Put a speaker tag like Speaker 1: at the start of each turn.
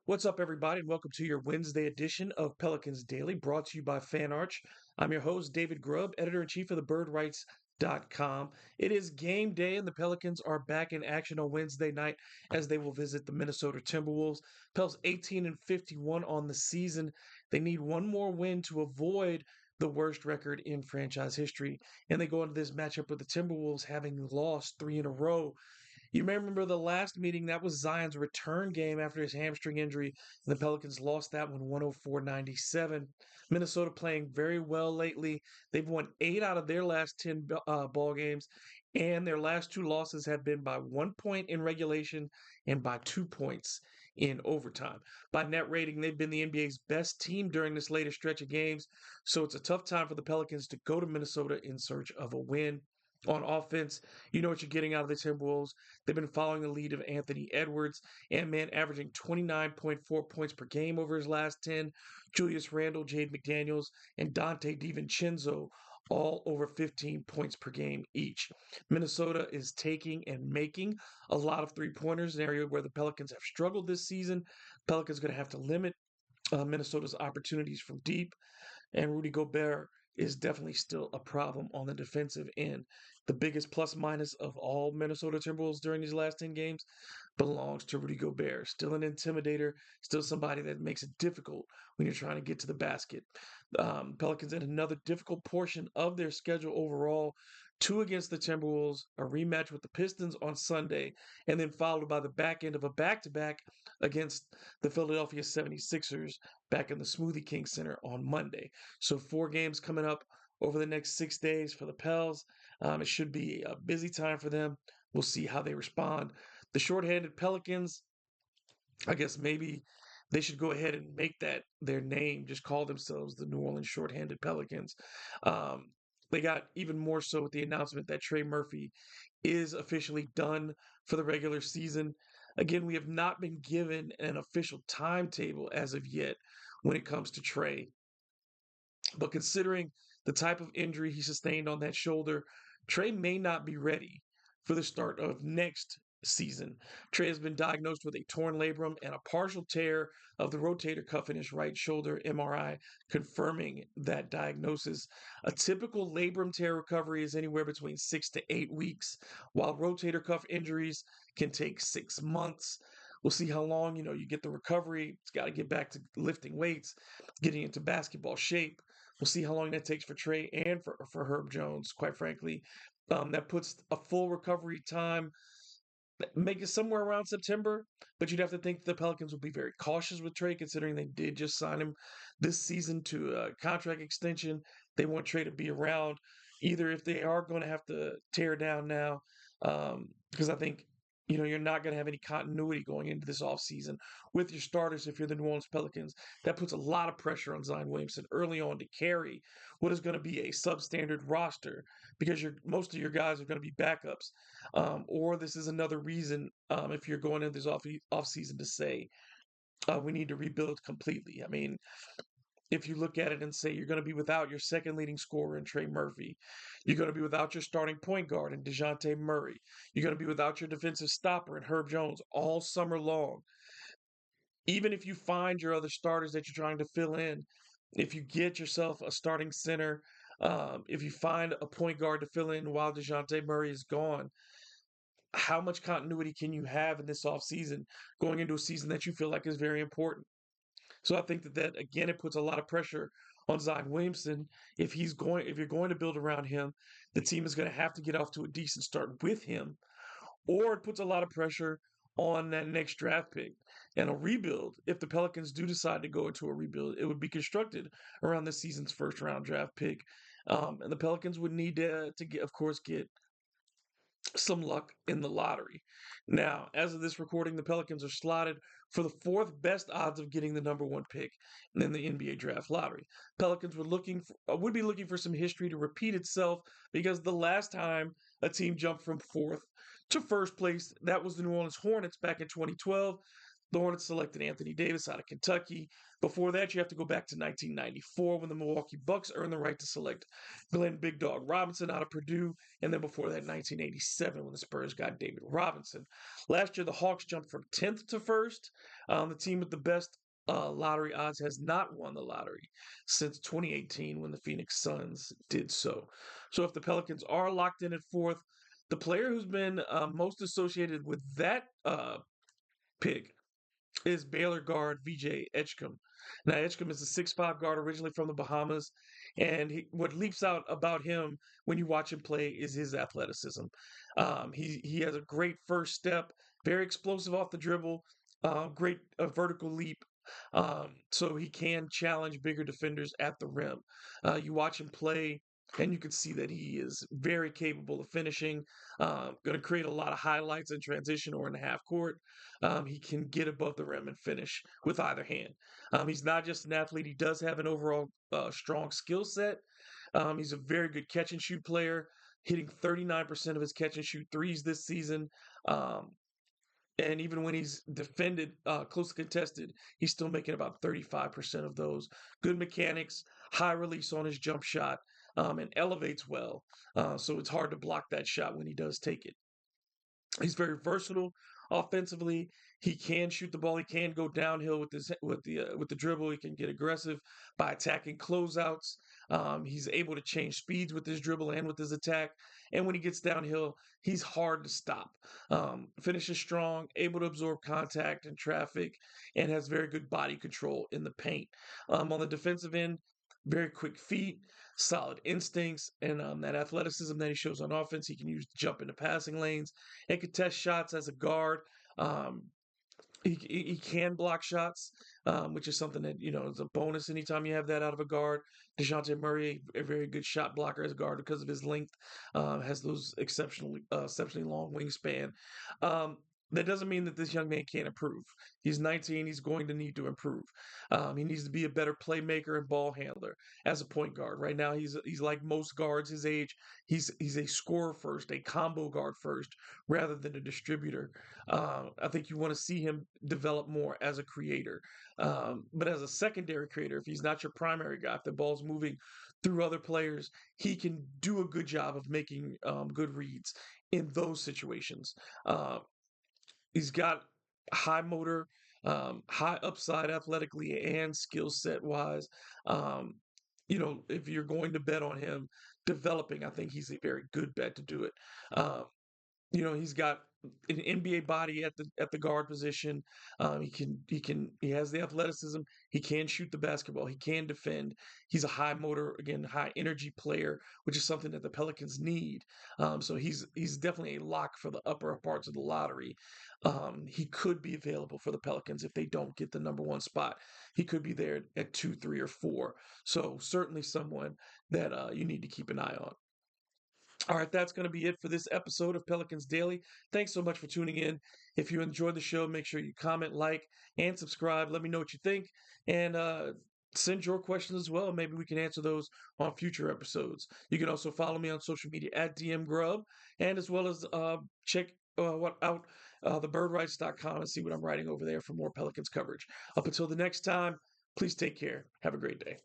Speaker 1: What's up, everybody, and welcome to your Wednesday edition of Pelicans Daily, brought to you by FanArch. I'm your host, David Grubb, editor-in-chief of thebirdwrites.com. It is game day, and the Pelicans are back in action on Wednesday night as they will visit the Minnesota Timberwolves. Pels 18-51 on the season. They need one more win to avoid the worst record in franchise history, and they go into this matchup with the Timberwolves having lost three in a row. You may remember the last meeting, that was Zion's return game after his hamstring injury. And the Pelicans lost that one 104-97. Minnesota playing very well lately. They've won 8 out of their last 10 ball games, and their last two losses have been by 1 point in regulation and by 2 points in overtime. By net rating, they've been the NBA's best team during this latest stretch of games, so it's a tough time for the Pelicans to go to Minnesota in search of a win. On offense, you know what you're getting out of the Timberwolves. They've been following the lead of Anthony Edwards, and man, averaging 29.4 points per game over his last 10. Julius Randle, Jade McDaniels, and Dante DiVincenzo all over 15 points per game each. Minnesota is taking and making a lot of three-pointers, an area where the Pelicans have struggled this season. Pelicans going to have to limit Minnesota's opportunities from deep, and Rudy Gobert is definitely still a problem on the defensive end. The biggest plus minus of all Minnesota Timberwolves during these last 10 games belongs to Rudy Gobert. Still an intimidator, still somebody that makes it difficult when you're trying to get to the basket. Pelicans in another difficult portion of their schedule overall. Two against the Timberwolves, a rematch with the Pistons on Sunday, and then followed by the back end of a back to back against the Philadelphia 76ers back in the Smoothie King Center on Monday. So, 4 games coming up over the next 6 days for the Pels. It should be a busy time for them. We'll see how they respond. The shorthanded Pelicans, I guess maybe they should go ahead and make that their name, just call themselves the New Orleans Shorthanded Pelicans. Um, they got even more so with the announcement that Trey Murphy is officially done for the regular season. Again, we have not been given an official timetable as of yet when it comes to Trey. But considering the type of injury he sustained on that shoulder, Trey may not be ready for the start of next season. Trey has been diagnosed with a torn labrum and a partial tear of the rotator cuff in his right shoulder, MRI confirming that diagnosis. A typical labrum tear recovery is anywhere between 6 to 8 weeks, while rotator cuff injuries can take 6 months. We'll see how long, you get the recovery. It's got to get back to lifting weights, getting into basketball shape. We'll see how long that takes for Trey and for Herb Jones, quite frankly. That puts a full recovery time, make it somewhere around September, but you'd have to think the Pelicans will be very cautious with Trey, considering they did just sign him this season to a contract extension. They want Trey to be around, either if they are going to have to tear down now, because I think you're not going to have any continuity going into this offseason with your starters if you're the New Orleans Pelicans. That puts a lot of pressure on Zion Williamson early on to carry what is going to be a substandard roster because most of your guys are going to be backups. Or this is another reason, if you're going into this off season, to say we need to rebuild completely. I mean, if you look at it and say you're going to be without your second leading scorer in Trey Murphy, you're going to be without your starting point guard in DeJounte Murray, you're going to be without your defensive stopper in Herb Jones all summer long. Even if you find your other starters that you're trying to fill in, if you get yourself a starting center, if you find a point guard to fill in while DeJounte Murray is gone, how much continuity can you have in this offseason going into a season that you feel like is very important? So I think that again, it puts a lot of pressure on Zion Williamson. If you're going to build around him, the team is going to have to get off to a decent start with him, or it puts a lot of pressure on that next draft pick and a rebuild. If the Pelicans do decide to go into a rebuild, it would be constructed around this season's first round draft pick, and the Pelicans would need to get, of course, get some luck in the lottery. Now, as of this recording, the Pelicans are slotted for the fourth best odds of getting the number one pick in the NBA draft lottery. Pelicans would be looking for some history to repeat itself because the last time a team jumped from fourth to first place, that was the New Orleans Hornets back in 2012. The Hornets selected Anthony Davis out of Kentucky. Before that, you have to go back to 1994 when the Milwaukee Bucks earned the right to select Glenn Big Dog Robinson out of Purdue. And then before that, 1987 when the Spurs got David Robinson. Last year, the Hawks jumped from 10th to 1st. The team with the best lottery odds has not won the lottery since 2018 when the Phoenix Suns did so. So if the Pelicans are locked in at 4th, the player who's been most associated with that pick is Baylor guard VJ Edgecombe. Now, Edgecombe is a 6'5 guard originally from the Bahamas. And what leaps out about him when you watch him play is his athleticism. He has a great first step, very explosive off the dribble, great vertical leap. So he can challenge bigger defenders at the rim. You watch him play, and you can see that he is very capable of finishing. Going to create a lot of highlights in transition or in the half court. He can get above the rim and finish with either hand. He's not just an athlete, he does have an overall strong skill set. He's a very good catch and shoot player, hitting 39% of his catch and shoot threes this season. Um, and even when he's defended close contested, he's still making about 35% of those. Good mechanics, high release on his jump shot, and elevates well. So it's hard to block that shot when he does take it. He's very versatile offensively. He can shoot the ball. He can go downhill with the dribble. He can get aggressive by attacking closeouts. He's able to change speeds with his dribble and with his attack. And when he gets downhill, he's hard to stop. Finishes strong, able to absorb contact and traffic, and has very good body control in the paint. On the defensive end, very quick feet, solid instincts, and that athleticism that he shows on offense. He can use to jump into passing lanes and contest shots as a guard. Um, he can block shots, which is something that is a bonus anytime you have that out of a guard. Dejounte Murray, a very good shot blocker as a guard because of his length, has those exceptionally long wingspan. Um, that doesn't mean that this young man can't improve. He's 19. He's going to need to improve. He needs to be a better playmaker and ball handler as a point guard. Right now, he's like most guards his age. He's a scorer first, a combo guard first, rather than a distributor. I think you want to see him develop more as a creator. But as a secondary creator, if he's not your primary guy, if the ball's moving through other players, he can do a good job of making good reads in those situations. Uh, he's got high motor, high upside athletically and skill set wise. Um, if you're going to bet on him developing, I think he's a very good bet to do it. Um, he's got an NBA body at the guard position. He has the athleticism. He can shoot the basketball. He can defend. He's a high motor, again, high energy player, which is something that the Pelicans need. So he's definitely a lock for the upper parts of the lottery. He could be available for the Pelicans if they don't get the number one spot. He could be there at 2, 3, or 4. So certainly someone that you need to keep an eye on. All right, that's going to be it for this episode of Pelicans Daily. Thanks so much for tuning in. If you enjoyed the show, make sure you comment, like, and subscribe. Let me know what you think, and send your questions as well. Maybe we can answer those on future episodes. You can also follow me on social media at DM Grubb, and as well as check what out thebirdrights.com and see what I'm writing over there for more Pelicans coverage. Up until the next time, please take care. Have a great day.